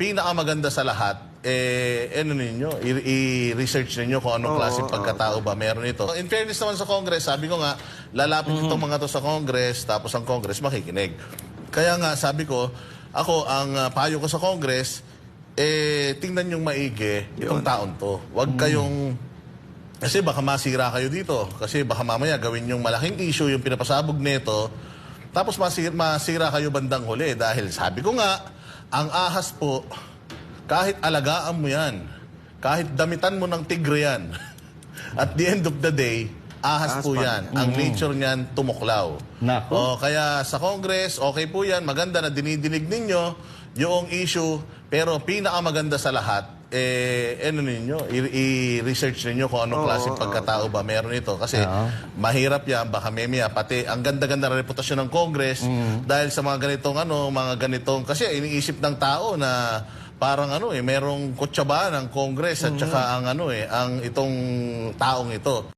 pinakamaganda sa lahat, ano ninyo, i-research ninyo kung anong klaseng pagkatao ba meron ito. In fairness naman sa Congress, sabi ko nga, lalapit itong mga to sa Congress, tapos ang Congress makikinig. Kaya nga, sabi ko, ako, ang payo ko sa Congress, tingnan yung maigi itong taon to. Huwag kayong... Kasi baka masira kayo dito. Kasi baka mamaya gawin yung malaking issue, yung pinapasabog nito, tapos masira kayo bandang huli. Dahil sabi ko nga, ang ahas po, kahit alagaan mo yan, kahit damitan mo ng tigre yan, at the end of the day, ahas po yan. Ang nature niyan, tumuklaw. O, kaya sa Congress, okay po yan, maganda na dinidinig ninyo yung issue, pero pinakamaganda sa lahat, ano ninyo, i-research ninyo kung anong klaseng pagkatao ba meron ito. Kasi mahirap yan, baka memya, pati ang ganda-ganda na reputasyon ng Congress dahil sa mga ganitong kasi iniisip ng tao na parang merong kutsaba ng Congress at saka ang ang itong taong ito.